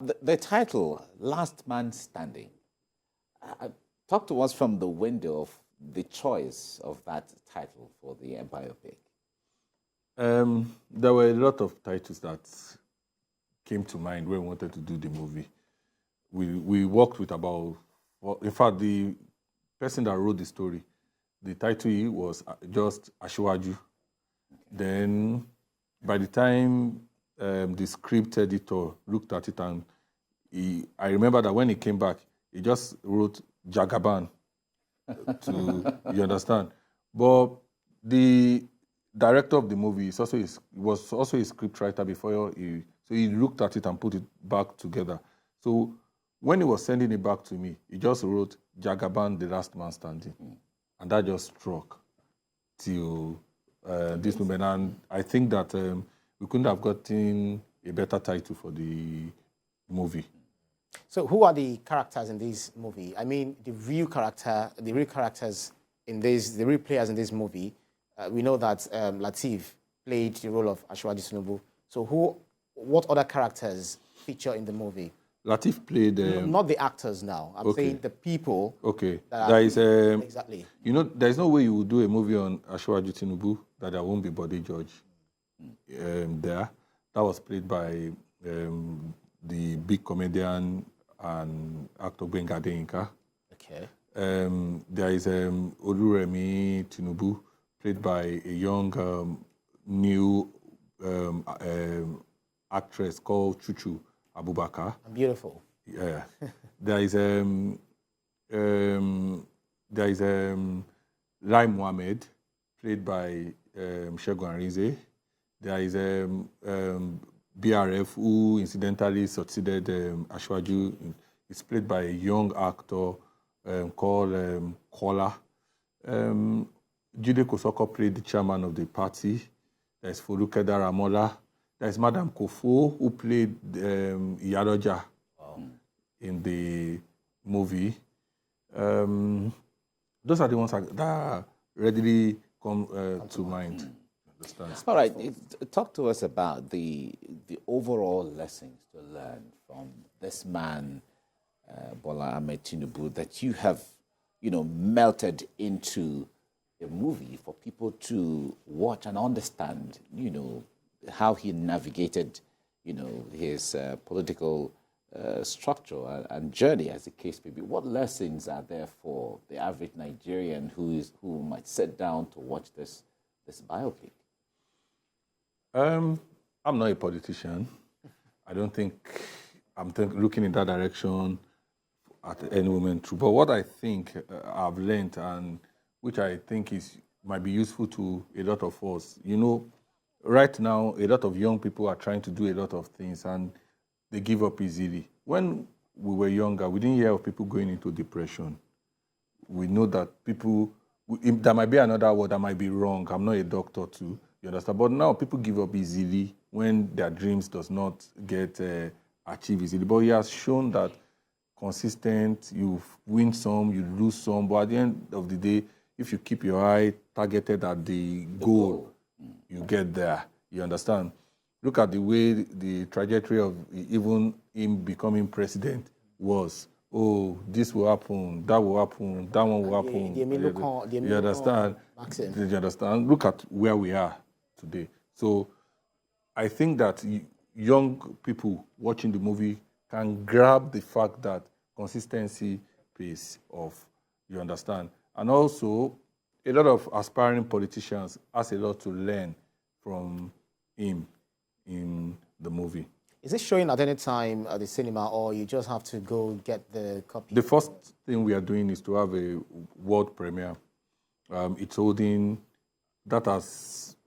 The title, Last Man Standing. Talk to us from the window of the choice of that title for the biopic. There were a lot of titles that came to mind when we wanted to do the movie. We worked with about, well, in fact, the person that wrote the story, the title was just Asiwaju. Then, by the time the script editor looked at it, and I remember that when he came back, he just wrote Jagaban. You understand? But the director of the movie was also a script writer before so he looked at it and put it back together. So when he was sending it back to me, he just wrote Jagaban, the last man standing. And that just struck till this moment. And I think that we couldn't have gotten a better title for the movie. So who are the characters in this movie? I mean, the real characters in this, the real players in this movie. We know that Lateef played the role of Asiwaju Tinubu. So what other characters feature in the movie? Lateef played... not the actors now. I'm saying the people. Okay. There is, exactly. You know, there's no way you will do a movie on Asiwaju Tinubu that there won't be Bode George there. That was played by the big comedian and actor Gbenga Adeyinka. Okay. There is Oluremi Tinubu, played by a young new actress called Chuchu Abubakar. Beautiful. Yeah. There is Lai Mohammed, played by Segun Arinze. There is BRF, who incidentally succeeded Asiwaju. It's played by a young actor called Kola. Jide Kosoko played the chairman of the party. There's Foluke Daramola. There's Madam Kofo, who played Iyadoja in the movie. Those are the ones that readily come to mind. All right, talk to us about the overall lessons to learn from this man, Bola Ahmed Tinubu, that you have, melted into a movie for people to watch and understand, how he navigated, his political structure and journey, as the case may be. What lessons are there for the average Nigerian who might sit down to watch this biopic? I'm not a politician. I don't think I'm looking in that direction at any moment. But what I think I've learned, and which I think might be useful to a lot of us, right now, a lot of young people are trying to do a lot of things and they give up easily. When we were younger, we didn't hear of people going into depression. We know that there might be another word that might be wrong. I'm not a doctor too, you understand? But now people give up easily when their dreams does not get achieved easily. But he has shown that consistent, you win some, you lose some, but at the end of the day, if you keep your eye targeted at the goal, you get there. You understand? Look at the way the trajectory of even him becoming president was. Oh, this will happen, that will happen, that one will happen. You understand? You understand? Look at where we are today. So I think that young people watching the movie can grab the fact that consistency pays off. You understand? And also, a lot of aspiring politicians has a lot to learn from him in the movie. Is it showing at any time at the cinema, or you just have to go get the copy? The first thing we are doing is to have a world premiere. It's holding,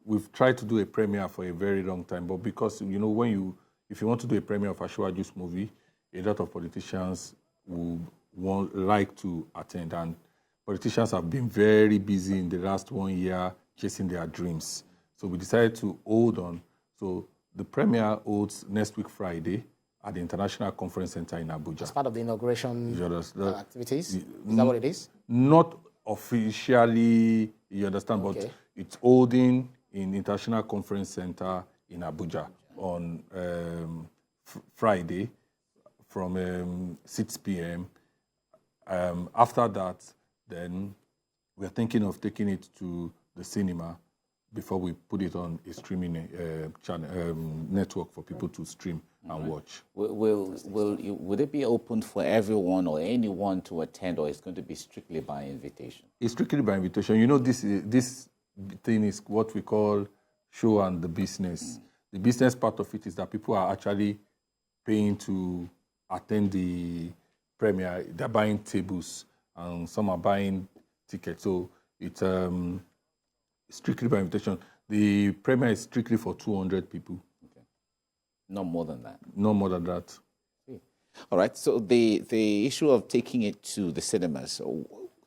we've tried to do a premiere for a very long time, but because, if you want to do a premiere of Asiwaju's movie, a lot of politicians would like to attend, and politicians have been very busy in the last 1 year chasing their dreams. So we decided to hold on. So the premiere holds next week, Friday, at the International Conference Center in Abuja. As part of the inauguration activities? Is that what it is? Not officially, you understand, but it's holding in International Conference Center in Abuja on Friday from 6 p.m. After that, then we're thinking of taking it to the cinema before we put it on a streaming channel network for people to stream and watch. Would it be open for everyone or anyone to attend, or it's going to be strictly by invitation? It's strictly by invitation. You know, this thing is what we call show and the business. The business part of it is that people are actually paying to attend the premiere. They're buying tables, and some are buying tickets. So it's strictly by invitation. The premiere is strictly for 200 people. Okay. Not more than that? No more than that. All right. So the issue of taking it to the cinemas,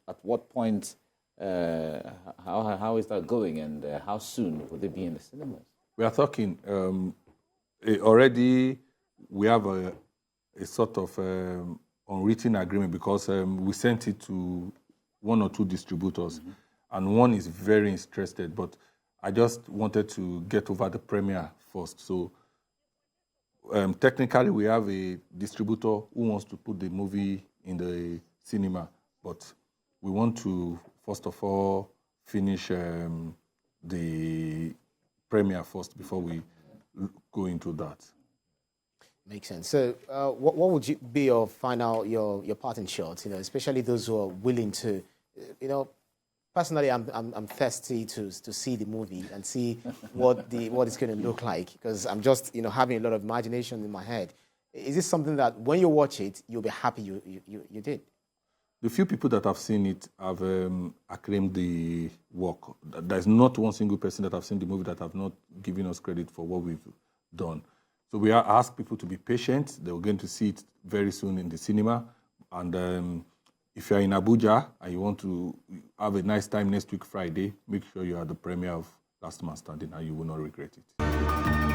at what point, how is that going, and how soon will they be in the cinemas? We are talking, already we have a sort of unwritten agreement, because we sent it to 1 or 2 distributors, and one is very interested, but I just wanted to get over the premiere first. So technically we have a distributor who wants to put the movie in the cinema, but we want to, first of all, finish the premiere first before we go into that. Makes sense. So, what would be your final, your parting shots? You know, especially those who are willing to, you know, personally, I'm thirsty to see the movie and see what it's going to look like, because I'm just, you know, having a lot of imagination in my head. Is this something that when you watch it, you'll be happy you did? The few people that have seen it have acclaimed the work. There's not one single person that have seen the movie that have not given us credit for what we've done. So we ask people to be patient. They're going to see it very soon in the cinema. And if you're in Abuja and you want to have a nice time next week, Friday, make sure you're at the premiere of Last Man Standing, and you will not regret it.